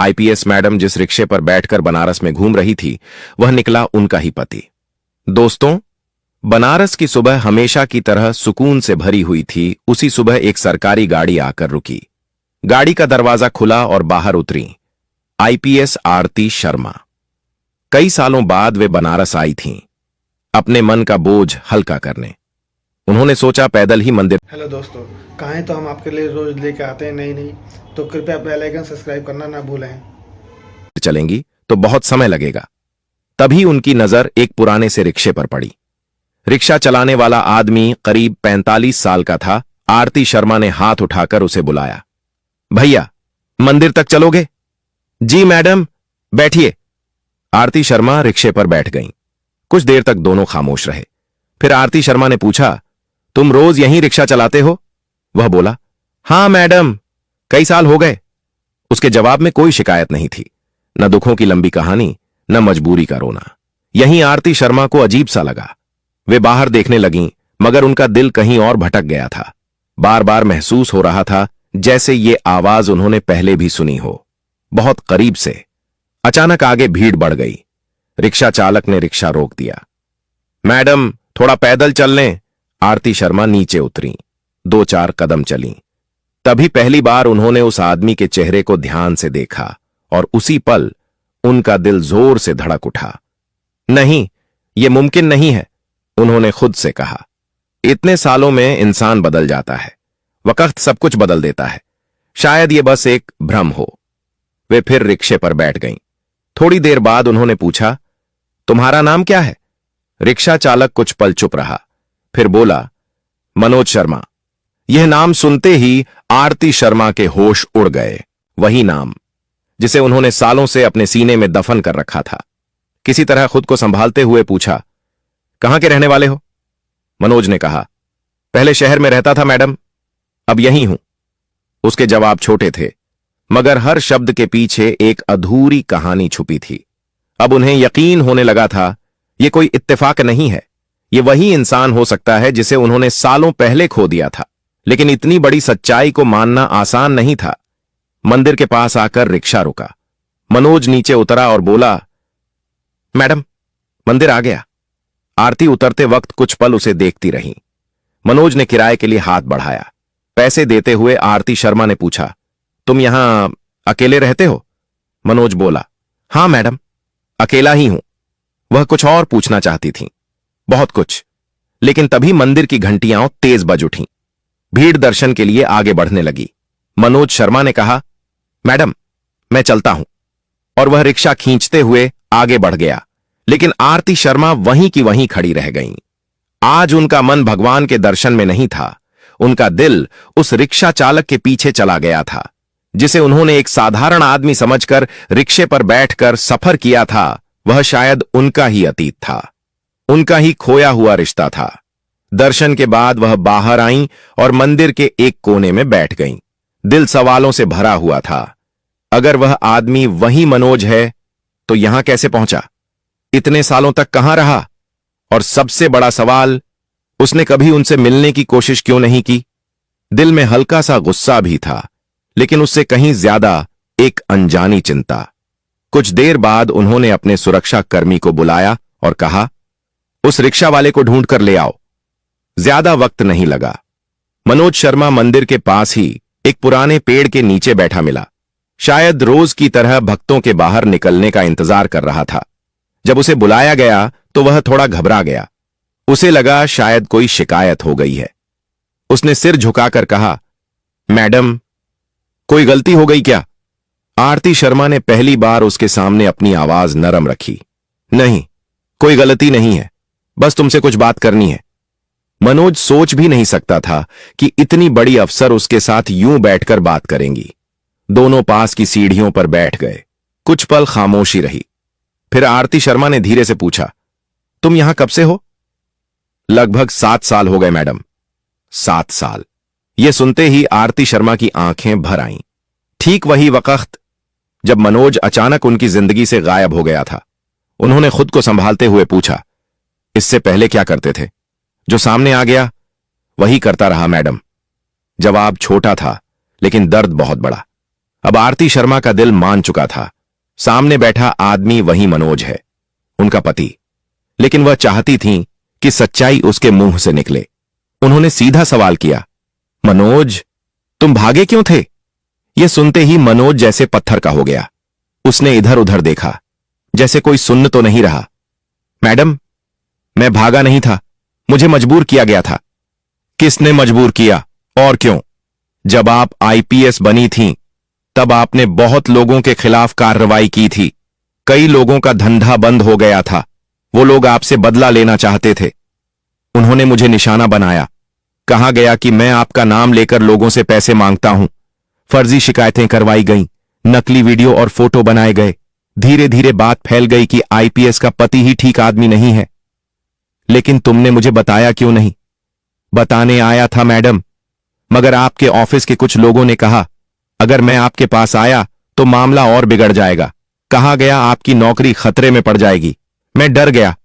IPS madam जिस रिक्शे पर बैठकर बनारस में घूम रही थी, वह निकला उनका ही पति। दोस्तों, बनारस की सुबह हमेशा की तरह सुकून से भरी हुई थी। उसी सुबह एक सरकारी गाड़ी आकर रुकी। गाड़ी का दरवाजा खुला और बाहर उतरी आईपीएस आरती शर्मा। कई सालों बाद वे बनारस आई थीं, अपने मन का बोझ हल्का करने। उन्होंने सोचा पैदल ही मंदिर। हेलो दोस्तों, कहानी तो हम आपके लिए रोज लेके आते हैं नई नई, तो कृपया बेल आइकन सब्सक्राइब करना ना भूलें। चलेंगी तो बहुत समय लगेगा। तभी उनकी नजर एक पुराने से रिक्शे पर पड़ी। रिक्शा चलाने वाला आदमी करीब 45 साल का था। आरती शर्मा ने हाथ उठाकर उसे बुलाया। भैया, मंदिर तक चलोगे? जी मैडम, बैठिए। आरती शर्मा रिक्शे पर बैठ गईं। कुछ देर तक दोनों खामोश रहे। फिर आरती शर्मा ने पूछा, तुम रोज यहीं रिक्शा चलाते हो? वह बोला, हां मैडम, कई साल हो गए। उसके जवाब में कोई शिकायत नहीं थी, न दुखों की लंबी कहानी, न मजबूरी का रोना। यहीं आरती शर्मा को अजीब सा लगा। वे बाहर देखने लगीं, मगर उनका दिल कहीं और भटक गया था। बार बार महसूस हो रहा था जैसे ये आवाज उन्होंने पहले भी सुनी हो, बहुत करीब से। अचानक आगे भीड़ बढ़ गई। रिक्शा चालक ने रिक्शा रोक दिया। मैडम, थोड़ा पैदल चल लें। आरती शर्मा नीचे उतरी, 2-4 कदम चलीं। तभी पहली बार उन्होंने उस आदमी के चेहरे को ध्यान से देखा और उसी पल उनका दिल जोर से धड़क उठा। नहीं, यह मुमकिन नहीं है, उन्होंने खुद से कहा। इतने सालों में इंसान बदल जाता है, वक्त सब कुछ बदल देता है। शायद यह बस एक भ्रम हो। वे फिर रिक्शे पर बैठ गईं। थोड़ी देर बाद उन्होंने पूछा, तुम्हारा नाम क्या है? रिक्शा चालक कुछ पल चुप रहा, फिर बोला, मनोज शर्मा। यह नाम सुनते ही आरती शर्मा के होश उड़ गए। वही नाम जिसे उन्होंने सालों से अपने सीने में दफन कर रखा था। किसी तरह खुद को संभालते हुए पूछा, कहां के रहने वाले हो? मनोज ने कहा, पहले शहर में रहता था मैडम, अब यहीं हूं। उसके जवाब छोटे थे, मगर हर शब्द के पीछे एक अधूरी कहानी छुपी थी। अब उन्हें यकीन होने लगा था, यह कोई इत्तेफाक नहीं है। यह वही इंसान हो सकता है जिसे उन्होंने सालों पहले खो दिया था। लेकिन इतनी बड़ी सच्चाई को मानना आसान नहीं था। मंदिर के पास आकर रिक्शा रुका। मनोज नीचे उतरा और बोला, मैडम, मंदिर आ गया। आरती उतरते वक्त कुछ पल उसे देखती रही। मनोज ने किराए के लिए हाथ बढ़ाया। पैसे देते हुए आरती शर्मा ने पूछा, तुम यहां अकेले रहते हो? मनोज बोला, हां मैडम, अकेला ही हूं। वह कुछ और पूछना चाहती थी, बहुत कुछ, लेकिन तभी मंदिर की घंटियां तेज बज उठीं। भीड़ दर्शन के लिए आगे बढ़ने लगी। मनोज शर्मा ने कहा, मैडम, मैं चलता हूं। और वह रिक्शा खींचते हुए आगे बढ़ गया। लेकिन आरती शर्मा वहीं की वहीं खड़ी रह गईं। आज उनका मन भगवान के दर्शन में नहीं था। उनका दिल उस रिक्शा चालक के पीछे चला गया था, जिसे उन्होंने एक साधारण आदमी समझकर रिक्शे पर बैठकर सफर किया था। वह शायद उनका ही अतीत था, उनका ही खोया हुआ रिश्ता था। दर्शन के बाद वह बाहर आईं और मंदिर के एक कोने में बैठ गईं। दिल सवालों से भरा हुआ था। अगर वह आदमी वही मनोज है, तो यहां कैसे पहुंचा? इतने सालों तक कहां रहा? और सबसे बड़ा सवाल, उसने कभी उनसे मिलने की कोशिश क्यों नहीं की? दिल में हल्का सा गुस्सा भी था, लेकिन उससे कहीं ज्यादा एक अनजानी चिंता। कुछ देर बाद उन्होंने अपने सुरक्षा कर्मी को बुलाया और कहा, उस रिक्शा वाले को ढूंढ कर ले आओ। ज्यादा वक्त नहीं लगा। मनोज शर्मा मंदिर के पास ही एक पुराने पेड़ के नीचे बैठा मिला। शायद रोज की तरह भक्तों के बाहर निकलने का इंतजार कर रहा था। जब उसे बुलाया गया तो वह थोड़ा घबरा गया। उसे लगा शायद कोई शिकायत हो गई है। उसने सिर झुकाकर कहा, मैडम, कोई गलती हो गई क्या? आरती शर्मा ने पहली बार उसके सामने अपनी आवाज नरम रखी। नहीं, कोई गलती नहीं है, बस तुमसे कुछ बात करनी है। मनोज सोच भी नहीं सकता था कि इतनी बड़ी अफसर उसके साथ यूं बैठकर बात करेंगी। दोनों पास की सीढ़ियों पर बैठ गए। कुछ पल खामोशी रही। फिर आरती शर्मा ने धीरे से पूछा, तुम यहां कब से हो? लगभग 7 साल हो गए मैडम। 7 साल। यह सुनते ही आरती शर्मा की आंखें भर आईं। ठीक वही वक्त जब मनोज अचानक उनकी जिंदगी से गायब हो गया था। उन्होंने खुद को संभालते हुए पूछा, इससे पहले क्या करते थे? जो सामने आ गया वही करता रहा मैडम। जवाब छोटा था, लेकिन दर्द बहुत बड़ा। अब आरती शर्मा का दिल मान चुका था। सामने बैठा आदमी वही मनोज है, उनका पति। लेकिन वह चाहती थीं कि सच्चाई उसके मुंह से निकले। उन्होंने सीधा सवाल किया, मनोज, तुम भागे क्यों थे? यह सुनते ही मनोज जैसे पत्थर का हो गया। उसने इधर उधर देखा, जैसे कोई सुन तो नहीं रहा। मैडम, मैं भागा नहीं था, मुझे मजबूर किया गया था। किसने मजबूर किया और क्यों? जब आप आईपीएस बनी थीं, तब आपने बहुत लोगों के खिलाफ कार्रवाई की थी। कई लोगों का धंधा बंद हो गया था। वो लोग आपसे बदला लेना चाहते थे। उन्होंने मुझे निशाना बनाया। कहा गया कि मैं आपका नाम लेकर लोगों से पैसे मांगता हूं। फर्जी शिकायतें करवाई गईं, नकली वीडियो और फोटो बनाए गए। धीरे धीरे बात फैल गई कि आईपीएस का पति ही ठीक आदमी नहीं है। लेकिन तुमने मुझे बताया क्यों नहीं? बताने आया था मैडम, मगर आपके ऑफिस के कुछ लोगों ने कहा अगर मैं आपके पास आया तो मामला और बिगड़ जाएगा। कहा गया आपकी नौकरी खतरे में पड़ जाएगी। मैं डर गया।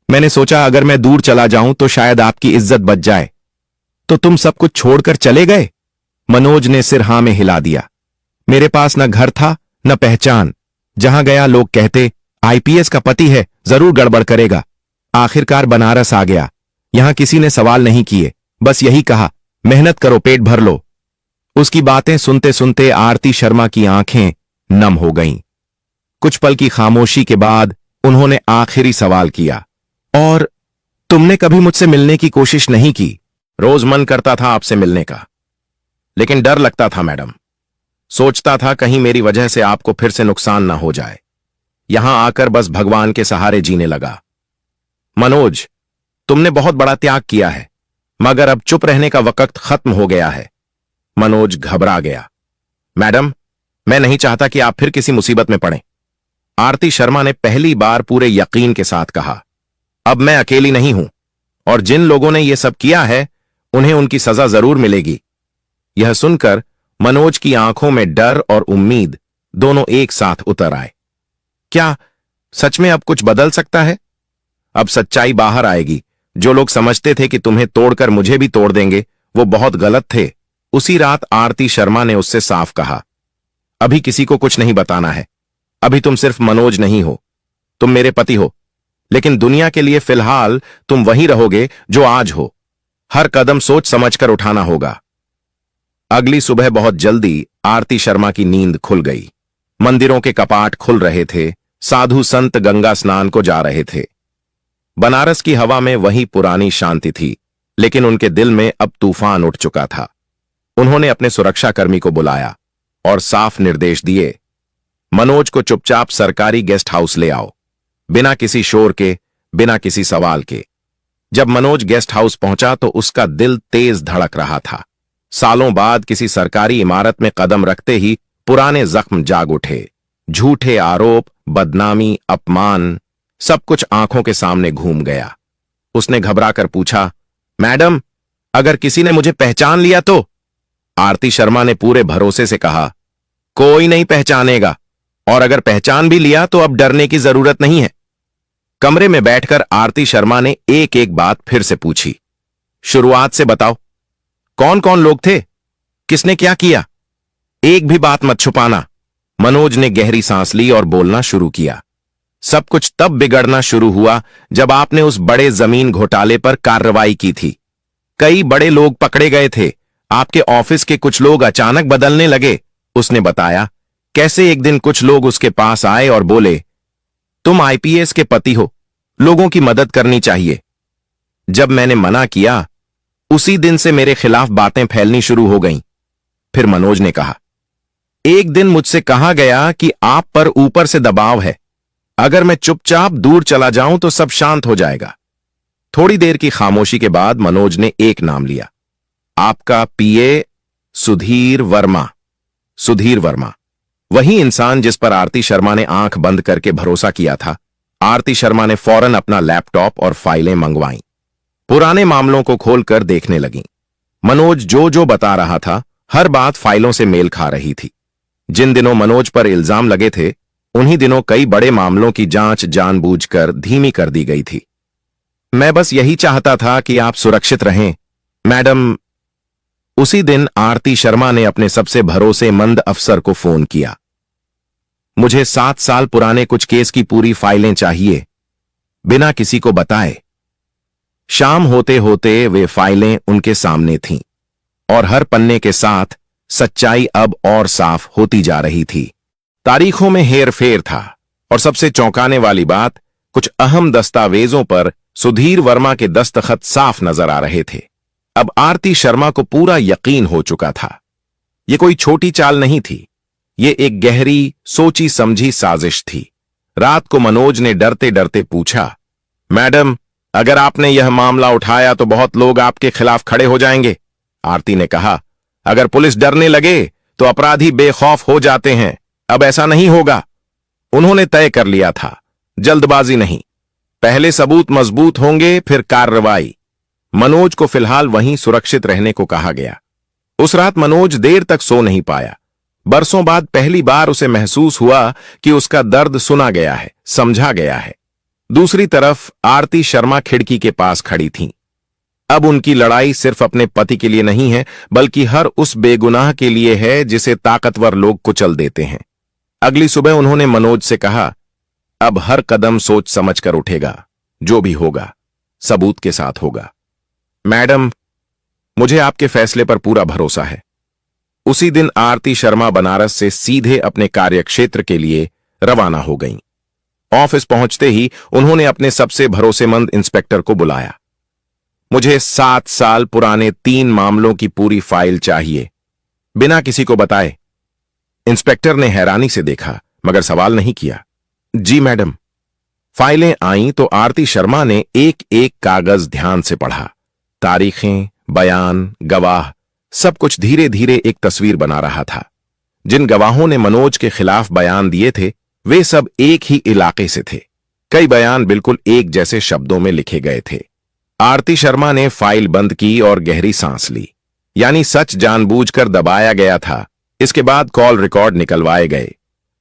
मैंने सोचा अगर मैं दूर चला जाऊं तो शायद आपकी इज्जत बच जाए। तो तुम सब कुछ छोड़कर चले गए? मनोज ने सिर हां में हिला दिया। मेरे पास न घर था न पहचान। जहां गया लोग कहते आईपीएस का पति है, जरूर गड़बड़ करेगा। आखिरकार बनारस आ गया। यहां किसी ने सवाल नहीं किए, बस यही कहा मेहनत करो, पेट भर लो। उसकी बातें सुनते सुनते आरती शर्मा की आंखें नम हो गईं। कुछ पल की खामोशी के बाद उन्होंने आखिरी सवाल किया, और तुमने कभी मुझसे मिलने की कोशिश नहीं की? रोज मन करता था आपसे मिलने का, लेकिन डर लगता था मैडम। सोचता था कहीं मेरी वजह से आपको फिर से नुकसान ना हो जाए। यहां आकर बस भगवान के सहारे जीने लगा। मनोज, तुमने बहुत बड़ा त्याग किया है, मगर अब चुप रहने का वक्त खत्म हो गया है। मनोज घबरा गया। मैडम, मैं नहीं चाहता कि आप फिर किसी मुसीबत में पड़ें। आरती शर्मा ने पहली बार पूरे यकीन के साथ कहा, अब मैं अकेली नहीं हूं, और जिन लोगों ने यह सब किया है उन्हें उनकी सजा जरूर मिलेगी। यह सुनकर मनोज की आंखों में डर और उम्मीद दोनों एक साथ उतर आए। क्या सच में अब कुछ बदल सकता है? अब सच्चाई बाहर आएगी। जो लोग समझते थे कि तुम्हें तोड़कर मुझे भी तोड़ देंगे, वो बहुत गलत थे। उसी रात आरती शर्मा ने उससे साफ कहा, अभी किसी को कुछ नहीं बताना है। अभी तुम सिर्फ मनोज नहीं हो, तुम मेरे पति हो। लेकिन दुनिया के लिए फिलहाल तुम वही रहोगे जो आज हो। हर कदम सोच समझकर उठाना होगा। अगली सुबह बहुत जल्दी आरती शर्मा की नींद खुल गई। मंदिरों के कपाट खुल रहे थे, साधु संत गंगा स्नान को जा रहे थे। बनारस की हवा में वही पुरानी शांति थी, लेकिन उनके दिल में अब तूफान उठ चुका था। उन्होंने अपने सुरक्षाकर्मी को बुलाया और साफ निर्देश दिए, मनोज को चुपचाप सरकारी गेस्ट हाउस ले आओ, बिना किसी शोर के, बिना किसी सवाल के। जब मनोज गेस्ट हाउस पहुंचा तो उसका दिल तेज धड़क रहा था। सालों बाद किसी सरकारी इमारत में कदम रखते ही पुराने जख्म जाग उठे। झूठे आरोप, बदनामी, अपमान, सब कुछ आंखों के सामने घूम गया। उसने घबराकर पूछा, मैडम, अगर किसी ने मुझे पहचान लिया तो? आरती शर्मा ने पूरे भरोसे से कहा, कोई नहीं पहचानेगा, और अगर पहचान भी लिया तो अब डरने की जरूरत नहीं है। कमरे में बैठकर आरती शर्मा ने एक एक बात फिर से पूछी। शुरुआत से बताओ, कौन कौन लोग थे? किसने क्या किया? एक भी बात मत छुपाना। मनोज ने गहरी सांस ली और बोलना शुरू किया। सब कुछ तब बिगड़ना शुरू हुआ जब आपने उस बड़े जमीन घोटाले पर कार्रवाई की थी। कई बड़े लोग पकड़े गए थे। आपके ऑफिस के कुछ लोग अचानक बदलने लगे। उसने बताया कैसे एक दिन कुछ लोग उसके पास आए और बोले, तुम आईपीएस के पति हो, लोगों की मदद करनी चाहिए। जब मैंने मना किया, उसी दिन से मेरे खिलाफ बातें फैलनी शुरू हो गईं। फिर मनोज ने कहा, एक दिन मुझसे कहा गया कि आप पर ऊपर से दबाव है। अगर मैं चुपचाप दूर चला जाऊं तो सब शांत हो जाएगा। थोड़ी देर की खामोशी के बाद मनोज ने एक नाम लिया, आपका पीए सुधीर वर्मा। सुधीर वर्मा, वही इंसान जिस पर आरती शर्मा ने आंख बंद करके भरोसा किया था। आरती शर्मा ने फौरन अपना लैपटॉप और फाइलें मंगवाईं। पुराने मामलों को खोलकर देखने लगीं। मनोज जो जो बता रहा था, हर बात फाइलों से मेल खा रही थी। जिन दिनों मनोज पर इल्जाम लगे थे, उन्हीं दिनों कई बड़े मामलों की जांच जानबूझकर धीमी कर दी गई थी। मैं बस यही चाहता था कि आप सुरक्षित रहें, मैडम। उसी दिन आरती शर्मा ने अपने सबसे भरोसेमंद अफसर को फोन किया। मुझे 7 साल पुराने कुछ केस की पूरी फाइलें चाहिए, बिना किसी को बताए। शाम होते होते वे फाइलें उनके सामने थीं और हर पन्ने के साथ सच्चाई अब और साफ होती जा रही थी। तारीखों में हेरफेर था और सबसे चौंकाने वाली बात, कुछ अहम दस्तावेजों पर सुधीर वर्मा के दस्तखत साफ नजर आ रहे थे। अब आरती शर्मा को पूरा यकीन हो चुका था। यह कोई छोटी चाल नहीं थी, ये एक गहरी सोची समझी साजिश थी। रात को मनोज ने डरते डरते पूछा, मैडम, अगर आपने यह मामला उठाया तो बहुत लोग आपके खिलाफ खड़े हो जाएंगे। आरती ने कहा, अगर पुलिस डरने लगे तो अपराधी बेखौफ हो जाते हैं। अब ऐसा नहीं होगा। उन्होंने तय कर लिया था, जल्दबाजी नहीं, पहले सबूत मजबूत होंगे, फिर कार्रवाई। मनोज को फिलहाल वहीं सुरक्षित रहने को कहा गया। उस रात मनोज देर तक सो नहीं पाया। बरसों बाद पहली बार उसे महसूस हुआ कि उसका दर्द सुना गया है, समझा गया है। दूसरी तरफ आरती शर्मा खिड़की के पास खड़ी थीं। अब उनकी लड़ाई सिर्फ अपने पति के लिए नहीं है, बल्कि हर उस बेगुनाह के लिए है जिसे ताकतवर लोग कुचल देते हैं। अगली सुबह उन्होंने मनोज से कहा, अब हर कदम सोच समझ कर उठेगा, जो भी होगा सबूत के साथ होगा। मैडम, मुझे आपके फैसले पर पूरा भरोसा है। उसी दिन आरती शर्मा बनारस से सीधे अपने कार्यक्षेत्र के लिए रवाना हो गईं। ऑफिस पहुंचते ही उन्होंने अपने सबसे भरोसेमंद इंस्पेक्टर को बुलाया। मुझे 7 साल पुराने 3 मामलों की पूरी फाइल चाहिए, बिना किसी को बताए। इंस्पेक्टर ने हैरानी से देखा, मगर सवाल नहीं किया। जी मैडम। फाइलें आईं तो आरती शर्मा ने एक एक कागज ध्यान से पढ़ा। तारीखें, बयान, गवाह, सब कुछ धीरे धीरे एक तस्वीर बना रहा था। जिन गवाहों ने मनोज के खिलाफ बयान दिए थे, वे सब एक ही इलाके से थे। कई बयान बिल्कुल एक जैसे शब्दों में लिखे गए थे। आरती शर्मा ने फाइल बंद की और गहरी सांस ली। यानी सच जानबूझकर दबाया गया था। इसके बाद कॉल रिकॉर्ड निकलवाए गए।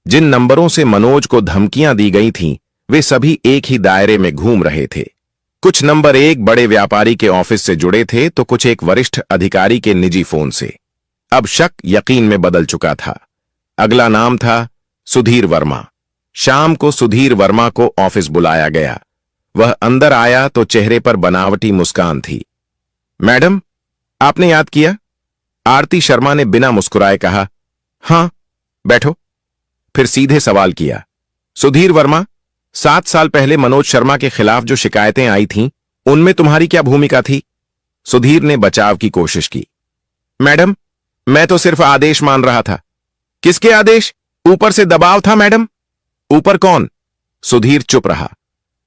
जिन नंबरों से मनोज को धमकियां दी गई थीं, वे सभी एक ही दायरे में घूम रहे थे। कुछ नंबर एक बड़े व्यापारी के ऑफिस से जुड़े थे तो कुछ एक वरिष्ठ अधिकारी के निजी फोन से। अब शक यकीन में बदल चुका था। अगला नाम था सुधीर वर्मा। शाम को सुधीर वर्मा को ऑफिस बुलाया गया। वह अंदर आया तो चेहरे पर बनावटी मुस्कान थी। मैडम, आपने याद किया? आरती शर्मा ने बिना मुस्कुराए कहा, हां, बैठो। फिर सीधे सवाल किया, सुधीर वर्मा, 7 साल पहले मनोज शर्मा के खिलाफ जो शिकायतें आई थीं, उनमें तुम्हारी क्या भूमिका थी? सुधीर ने बचाव की कोशिश की। मैडम, मैं तो सिर्फ आदेश मान रहा था। किसके आदेश? ऊपर से दबाव था मैडम। ऊपर कौन? सुधीर चुप रहा।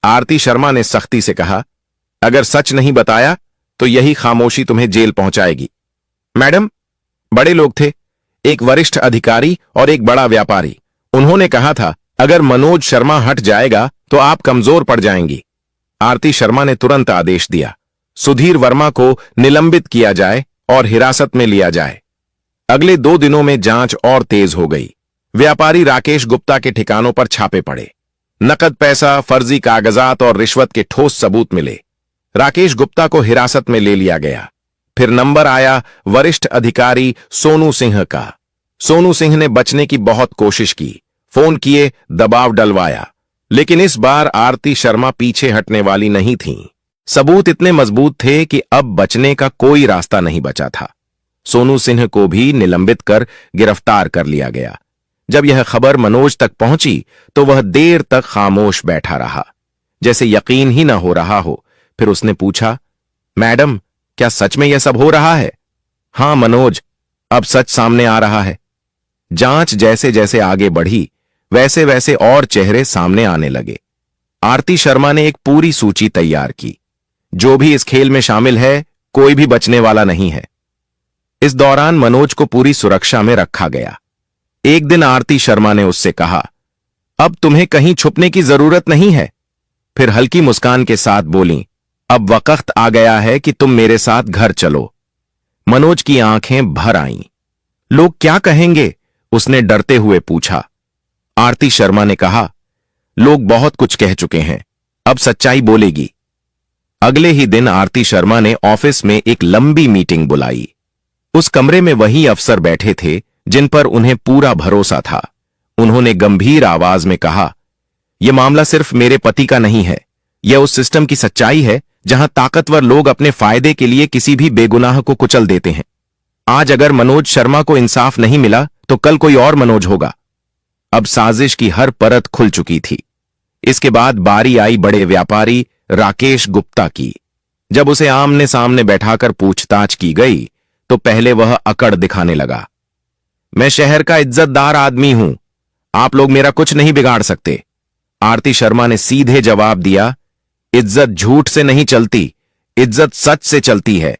आरती शर्मा ने सख्ती से कहा, अगर सच नहीं बताया तो यही खामोशी तुम्हें जेल पहुंचाएगी। मैडम, बड़े लोग थे, एक वरिष्ठ अधिकारी और एक बड़ा व्यापारी। उन्होंने कहा था, अगर मनोज शर्मा हट जाएगा तो आप कमजोर पड़ जाएंगी। आरती शर्मा ने तुरंत आदेश दिया, सुधीर वर्मा को निलंबित किया जाए और हिरासत में लिया जाए। अगले 2 दिनों में जांच और तेज हो गई। व्यापारी राकेश गुप्ता के ठिकानों पर छापे पड़े। नकद पैसा, फर्जी कागजात और रिश्वत के ठोस सबूत मिले। राकेश गुप्ता को हिरासत में ले लिया गया। फिर नंबर आया वरिष्ठ अधिकारी सोनू सिंह का। सोनू सिंह ने बचने की बहुत कोशिश की, फोन किए, दबाव डलवाया, लेकिन इस बार आरती शर्मा पीछे हटने वाली नहीं थीं। सबूत इतने मजबूत थे कि अब बचने का कोई रास्ता नहीं बचा था। सोनू सिंह को भी निलंबित कर गिरफ्तार कर लिया गया। जब यह खबर मनोज तक पहुंची तो वह देर तक खामोश बैठा रहा, जैसे यकीन ही न हो रहा हो। फिर उसने पूछा, मैडम, क्या सच में यह सब हो रहा है? हां मनोज, अब सच सामने आ रहा है। जांच जैसे जैसे आगे बढ़ी, वैसे वैसे और चेहरे सामने आने लगे। आरती शर्मा ने एक पूरी सूची तैयार की। जो भी इस खेल में शामिल है, कोई भी बचने वाला नहीं है। इस दौरान मनोज को पूरी सुरक्षा में रखा गया। एक दिन आरती शर्मा ने उससे कहा, अब तुम्हें कहीं छुपने की जरूरत नहीं है। फिर हल्की मुस्कान के साथ बोली, अब वक्त आ गया है कि तुम मेरे साथ घर चलो। मनोज की आंखें भर आईं। लोग क्या कहेंगे? उसने डरते हुए पूछा। आरती शर्मा ने कहा, लोग बहुत कुछ कह चुके हैं, अब सच्चाई बोलेगी। अगले ही दिन आरती शर्मा ने ऑफिस में एक लंबी मीटिंग बुलाई। उस कमरे में वही अफसर बैठे थे जिन पर उन्हें पूरा भरोसा था। उन्होंने गंभीर आवाज में कहा, यह मामला सिर्फ मेरे पति का नहीं है, यह उस सिस्टम की सच्चाई है जहां ताकतवर लोग अपने फायदे के लिए किसी भी बेगुनाह को कुचल देते हैं। आज अगर मनोज शर्मा को इंसाफ नहीं मिला तो कल कोई और मनोज होगा। अब साजिश की हर परत खुल चुकी थी। इसके बाद बारी आई बड़े व्यापारी राकेश गुप्ता की। जब उसे आमने सामने बैठाकर पूछताछ की गई तो पहले वह अकड़ दिखाने लगा। मैं शहर का इज्जतदार आदमी हूं, आप लोग मेरा कुछ नहीं बिगाड़ सकते। आरती शर्मा ने सीधे जवाब दिया, इज्जत झूठ से नहीं चलती, इज्जत सच से चलती है।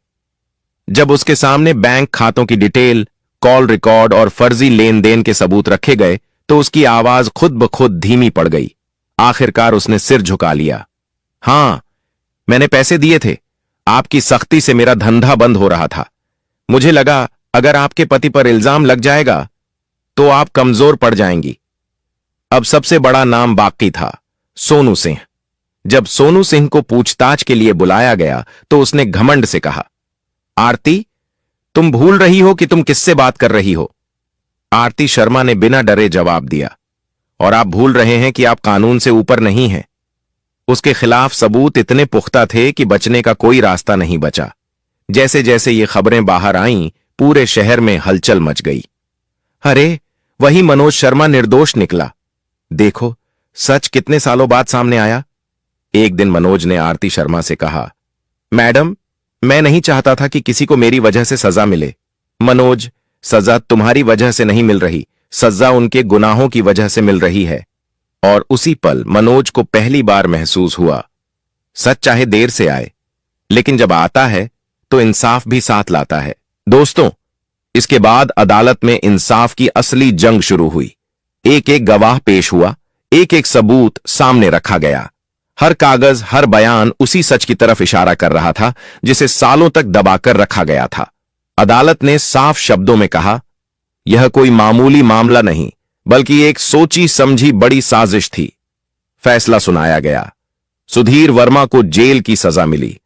जब उसके सामने बैंक खातों की डिटेल, कॉल रिकॉर्ड और फर्जी लेन देन के सबूत रखे गए तो उसकी आवाज खुद ब खुद धीमी पड़ गई। आखिरकार उसने सिर झुका लिया। हां, मैंने पैसे दिए थे। आपकी सख्ती से मेरा धंधा बंद हो रहा था। मुझे लगा अगर आपके पति पर इल्जाम लग जाएगा तो आप कमजोर पड़ जाएंगी। अब सबसे बड़ा नाम बाकी था, सोनू सिंह। जब सोनू सिंह को पूछताछ के लिए बुलाया गया तो उसने घमंड से कहा, आरती, तुम भूल रही हो कि तुम किससे बात कर रही हो। आरती शर्मा ने बिना डरे जवाब दिया, और आप भूल रहे हैं कि आप कानून से ऊपर नहीं हैं। उसके खिलाफ सबूत इतने पुख्ता थे कि बचने का कोई रास्ता नहीं बचा। जैसे जैसे ये खबरें बाहर आईं, पूरे शहर में हलचल मच गई। अरे, वही मनोज शर्मा निर्दोष निकला। देखो, सच कितने सालों बाद सामने आया। एक दिन मनोज ने आरती शर्मा से कहा, मैडम, मैं नहीं चाहता था कि किसी को मेरी वजह से सजा मिले। मनोज, सजा तुम्हारी वजह से नहीं मिल रही, सजा उनके गुनाहों की वजह से मिल रही है। और उसी पल मनोज को पहली बार महसूस हुआ, सच चाहे देर से आए, लेकिन जब आता है तो इंसाफ भी साथ लाता है। दोस्तों, इसके बाद अदालत में इंसाफ की असली जंग शुरू हुई। एक एक गवाह पेश हुआ, एक एक सबूत सामने रखा गया। हर कागज, हर बयान उसी सच की तरफ इशारा कर रहा था जिसे सालों तक दबाकर रखा गया था। अदालत ने साफ शब्दों में कहा, यह कोई मामूली मामला नहीं, बल्कि एक सोची समझी बड़ी साजिश थी। फैसला सुनाया गया। सुधीर वर्मा को जेल की सजा मिली,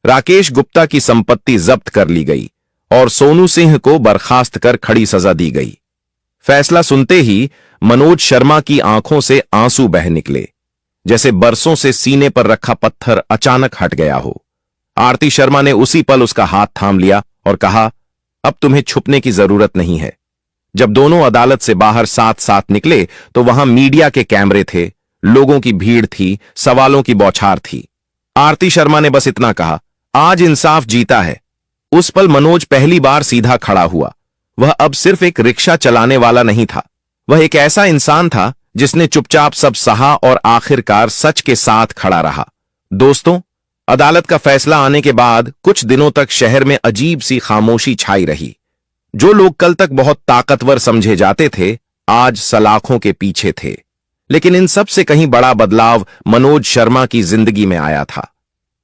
राकेश गुप्ता की संपत्ति जब्त कर ली गई और सोनू सिंह को बर्खास्त कर खड़ी सजा दी गई। फैसला सुनते ही मनोज शर्मा की आंखों से आंसू बह निकले, जैसे बरसों से सीने पर रखा पत्थर अचानक हट गया हो। आरती शर्मा ने उसी पल उसका हाथ थाम लिया और कहा, अब तुम्हें छुपने की जरूरत नहीं है। जब दोनों अदालत से बाहर साथ साथ निकले तो वहां मीडिया के कैमरे थे, लोगों की भीड़ थी, सवालों की बौछार थी। आरती शर्मा ने बस इतना कहा, आज इंसाफ जीता है। उस पल मनोज पहली बार सीधा खड़ा हुआ। वह अब सिर्फ एक रिक्शा चलाने वाला नहीं था, वह एक ऐसा इंसान था जिसने चुपचाप सब सहा और आखिरकार सच के साथ खड़ा रहा। दोस्तों, अदालत का फैसला आने के बाद कुछ दिनों तक शहर में अजीब सी खामोशी छाई रही। जो लोग कल तक बहुत ताकतवर समझे जाते थे, आज सलाखों के पीछे थे। लेकिन इन सब से कहीं बड़ा बदलाव मनोज शर्मा की जिंदगी में आया था।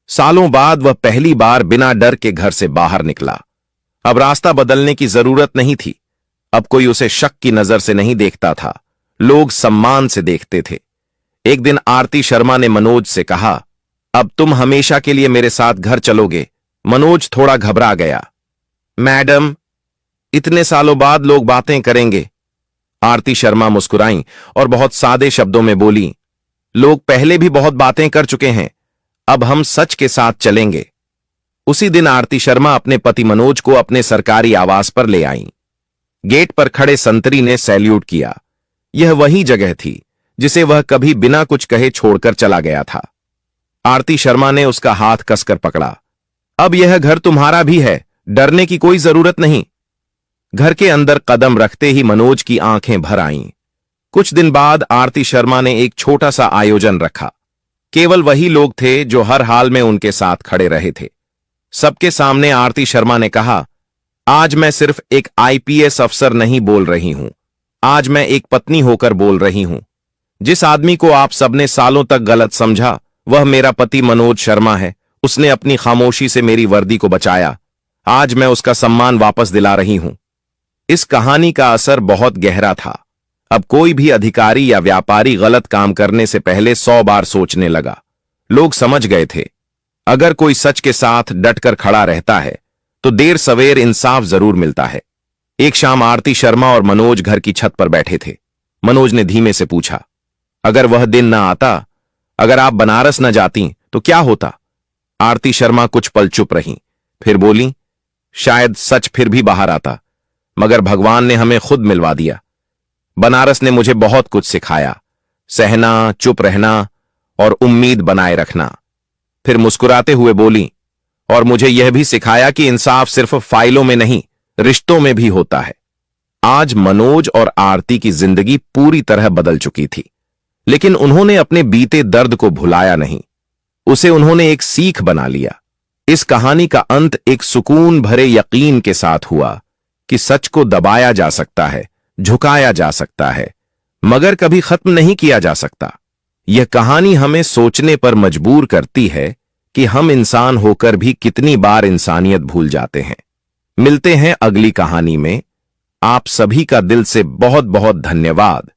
सालों बाद वह पहली बार बिना डर के घर से बाहर निकला। अब रास्ता बदलने की जरूरत नहीं थी। अब कोई उसे शक की नजर से नहीं देखता था, लोग सम्मान से देखते थे। एक दिन आरती शर्मा ने मनोज से कहा, अब तुम हमेशा के लिए मेरे साथ घर चलोगे। मनोज थोड़ा घबरा गया। मैडम, इतने सालों बाद लोग बातें करेंगे। आरती शर्मा मुस्कुराईं और बहुत सादे शब्दों में बोली, लोग पहले भी बहुत बातें कर चुके हैं, अब हम सच के साथ चलेंगे। उसी दिन आरती शर्मा अपने पति मनोज को अपने सरकारी आवास पर ले आईं। गेट पर खड़े संतरी ने सैल्यूट किया। यह वही जगह थी जिसे वह कभी बिना कुछ कहे छोड़कर चला गया था। आरती शर्मा ने उसका हाथ कसकर पकड़ा। अब यह घर तुम्हारा भी है, डरने की कोई जरूरत नहीं। घर के अंदर कदम रखते ही मनोज की आंखें भर आईं। कुछ दिन बाद आरती शर्मा ने एक छोटा सा आयोजन रखा। केवल वही लोग थे जो हर हाल में उनके साथ खड़े रहे थे। सबके सामने आरती शर्मा ने कहा, आज मैं सिर्फ एक आईपीएस अफसर नहीं बोल रही हूं, आज मैं एक पत्नी होकर बोल रही हूं। जिस आदमी को आप सबने सालों तक गलत समझा, वह मेरा पति मनोज शर्मा है। उसने अपनी खामोशी से मेरी वर्दी को बचाया। आज मैं उसका सम्मान वापस दिला रही हूं। इस कहानी का असर बहुत गहरा था। अब कोई भी अधिकारी या व्यापारी गलत काम करने से पहले 100 बार सोचने लगा। लोग समझ गए थे, अगर कोई सच के साथ डटकर खड़ा रहता है तो देर सवेर इंसाफ जरूर मिलता है। एक शाम आरती शर्मा और मनोज घर की छत पर बैठे थे। मनोज ने धीमे से पूछा, अगर वह दिन न आता, अगर आप बनारस न जाती तो क्या होता? आरती शर्मा कुछ पल चुप रहीं, फिर बोली, शायद सच फिर भी बाहर आता, मगर भगवान ने हमें खुद मिलवा दिया। बनारस ने मुझे बहुत कुछ सिखाया, सहना, चुप रहना और उम्मीद बनाए रखना। फिर मुस्कुराते हुए बोली, और मुझे यह भी सिखाया कि इंसाफ सिर्फ फाइलों में नहीं, रिश्तों में भी होता है। आज मनोज और आरती की जिंदगी पूरी तरह बदल चुकी थी, लेकिन उन्होंने अपने बीते दर्द को भुलाया नहीं, उसे उन्होंने एक सीख बना लिया। इस कहानी का अंत एक सुकून भरे यकीन के साथ हुआ कि सच को दबाया जा सकता है, झुकाया जा सकता है, मगर कभी खत्म नहीं किया जा सकता। यह कहानी हमें सोचने पर मजबूर करती है कि हम इंसान होकर भी कितनी बार इंसानियत भूल जाते हैं। मिलते हैं अगली कहानी में। आप सभी का दिल से बहुत बहुत धन्यवाद।